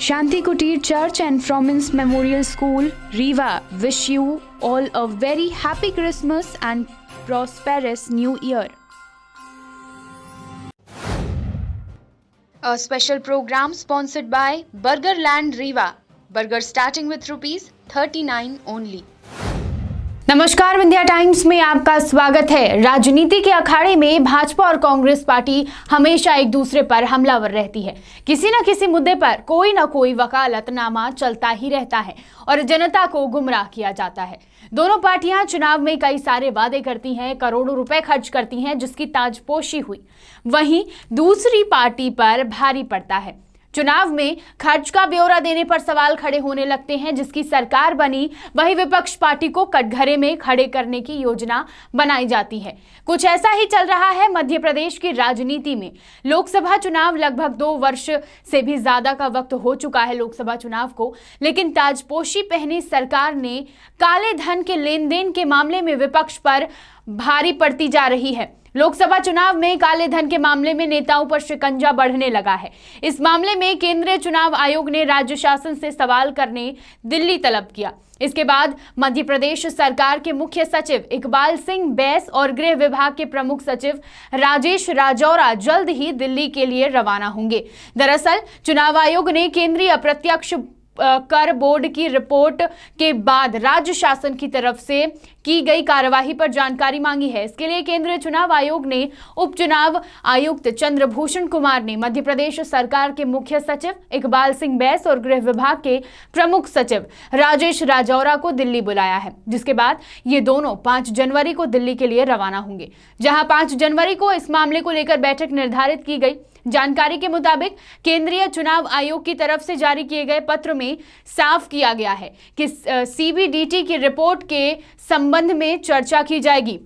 Shanti Kutir Church and Fromins Memorial School, Riva, wish you all a very happy Christmas and prosperous New Year. A special program sponsored by Burgerland Riva. Burger starting with ₹39 only. नमस्कार, Vindhya times में आपका स्वागत है। राजनीति के अखाड़े में भाजपा और कांग्रेस पार्टी हमेशा एक दूसरे पर हमलावर रहती है। किसी न किसी मुद्दे पर कोई न कोई वकालतनामा चलता ही रहता है और जनता को गुमराह किया जाता है। दोनों पार्टियां चुनाव में कई सारे वादे करती हैं, करोड़ों रुपए खर्च करती हैं, जिसकी ताजपोशी हुई वहीं दूसरी पार्टी पर भारी पड़ता है। चुनाव में खर्च का ब्यौरा देने पर सवाल खड़े होने लगते हैं। जिसकी सरकार बनी वही विपक्ष पार्टी को कटघरे में खड़े करने की योजना बनाई जाती है। कुछ ऐसा ही चल रहा है मध्य प्रदेश की राजनीति में। लोकसभा चुनाव लगभग 2 वर्ष से भी ज्यादा का वक्त हो चुका है लोकसभा चुनाव को, लेकिन ताजपोशी पहनी सरकार ने काले धन के लेन देन के मामले में विपक्ष पर भारी पड़ती जा रही है। लोकसभा चुनाव में काले धन के मामले में नेताओं पर शिकंजा बढ़ने लगा है। इस मामले में केंद्रीय चुनाव आयोग ने राज्य शासन से सवाल करने दिल्ली तलब किया। इसके बाद मध्य प्रदेश सरकार के मुख्य सचिव इकबाल सिंह बैस और गृह विभाग के प्रमुख सचिव राजेश राजौरा जल्द ही दिल्ली के लिए रवाना होंगे। दरअसल चुनाव आयोग ने केंद्रीय अप्रत्यक्ष कर बोर्ड की रिपोर्ट के बाद राज्य शासन की तरफ से की गई कार्यवाही पर जानकारी मांगी है। इसके लिए केंद्रीय चुनाव आयोग ने उपचुनाव आयुक्त चंद्रभूषण कुमार ने मध्य प्रदेश सरकार के मुख्य सचिव इकबाल सिंह बैस और गृह विभाग के प्रमुख सचिव राजेश राजौरा को दिल्ली बुलाया है, जिसके बाद ये दोनों 5 जनवरी को दिल्ली के लिए रवाना होंगे, जहां 5 जनवरी को इस मामले को लेकर बैठक निर्धारित की गई। जानकारी के मुताबिक केंद्रीय चुनाव आयोग की तरफ से जारी किए गए पत्र में साफ किया गया है कि सीबीडीटी की रिपोर्ट के संबंध में चर्चा की जाएगी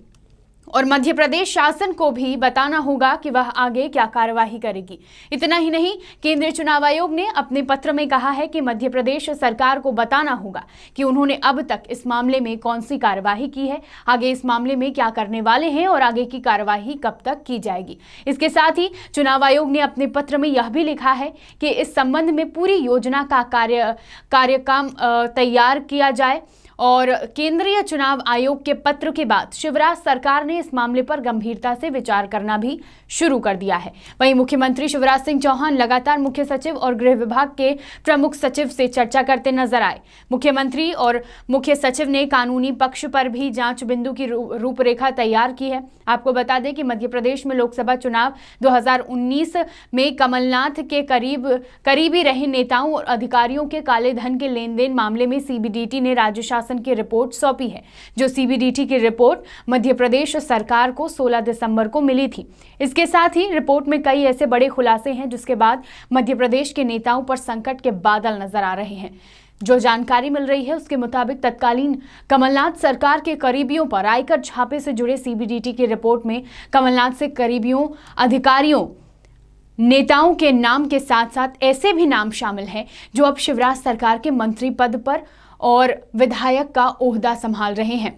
और मध्य प्रदेश शासन को भी बताना होगा कि वह आगे क्या कार्यवाही करेगी। इतना ही नहीं, केंद्रीय चुनाव आयोग ने अपने पत्र में कहा है कि मध्य प्रदेश सरकार को बताना होगा कि उन्होंने अब तक इस मामले में कौन सी कार्यवाही की है, आगे इस मामले में क्या करने वाले हैं और आगे की कार्यवाही कब तक की जाएगी। इसके साथ ही चुनाव आयोग ने अपने पत्र में यह भी लिखा है कि इस संबंध में पूरी योजना का कार्यक्रम तैयार किया जाए और केंद्रीय चुनाव आयोग के पत्र के बाद शिवराज सरकार ने इस मामले पर गंभीरता से विचार करना भी शुरू कर दिया है। वहीं मुख्यमंत्री शिवराज सिंह चौहान लगातार मुख्य सचिव और गृह विभाग के प्रमुख सचिव से चर्चा करते नजर आए। मुख्यमंत्री और मुख्य सचिव ने कानूनी पक्ष पर भी जांच बिंदु की रूपरेखा तैयार की है। आपको बता दें कि मध्य प्रदेश में लोकसभा चुनाव 2019 में कमलनाथ के करीबी रहे नेताओं और अधिकारियों के काले धन के लेन देन मामले में सीबीडीटी ने राज्य शासन की रिपोर्ट सौंपी है। जो सीबीडीटी की रिपोर्ट मध्य प्रदेश सरकार को 16 दिसंबर को मिली थी। इसके साथ ही रिपोर्ट में कई ऐसे बड़े खुलासे हैं जिसके बाद मध्य प्रदेश के नेताओं पर संकट के बादल नजर आ रहे हैं। जो जानकारी मिल रही है उसके मुताबिक तत्कालीन कमलनाथ सरकार के करीबियों पर आयकर छापे से जुड़े सीबीडीटी की रिपोर्ट में कमलनाथ से करीबियों, अधिकारियों, नेताओं के नाम के साथ साथ ऐसे भी नाम शामिल हैं जो अब शिवराज सरकार के मंत्री पद पर और विधायक का ओहदा संभाल रहे हैं।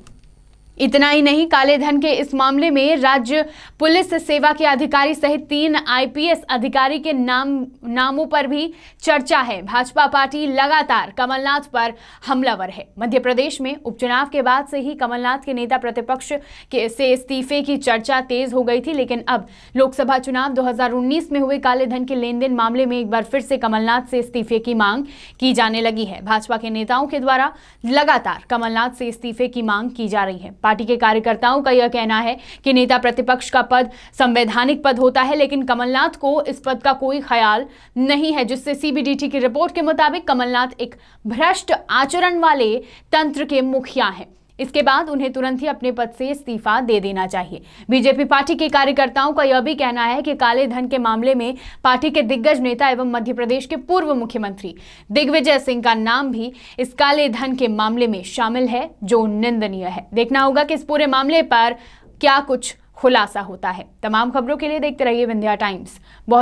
इतना ही नहीं, काले धन के इस मामले में राज्य पुलिस सेवा के अधिकारी सहित 3 आईपीएस अधिकारी के नामों पर भी चर्चा है। भाजपा पार्टी लगातार कमलनाथ पर हमलावर है। मध्य प्रदेश में उपचुनाव के बाद से ही कमलनाथ के नेता प्रतिपक्ष से इस्तीफे की चर्चा तेज हो गई थी, लेकिन अब लोकसभा चुनाव 2019 में हुए काले धन के लेन देन मामले में एक बार फिर से कमलनाथ से इस्तीफे की मांग की जाने लगी है। भाजपा के नेताओं के द्वारा लगातार कमलनाथ से इस्तीफे की मांग की जा रही है। पार्टी के कार्यकर्ताओं का यह कहना है कि नेता प्रतिपक्ष का पद संवैधानिक पद होता है, लेकिन कमलनाथ को इस पद का कोई ख्याल नहीं है, जिससे सीबीडीटी की रिपोर्ट के मुताबिक कमलनाथ एक भ्रष्ट आचरण वाले तंत्र के मुखिया हैं। इसके बाद उन्हें तुरंत ही अपने पद से इस्तीफा दे देना चाहिए। बीजेपी पार्टी के कार्यकर्ताओं का यह भी कहना है कि काले धन के मामले में पार्टी के दिग्गज नेता एवं मध्य प्रदेश के पूर्व मुख्यमंत्री दिग्विजय सिंह का नाम भी इस काले धन के मामले में शामिल है, जो निंदनीय है। देखना होगा कि इस पूरे मामले पर क्या कुछ खुलासा होता है। तमाम खबरों के लिए देखते रहिए विंध्या टाइम्स।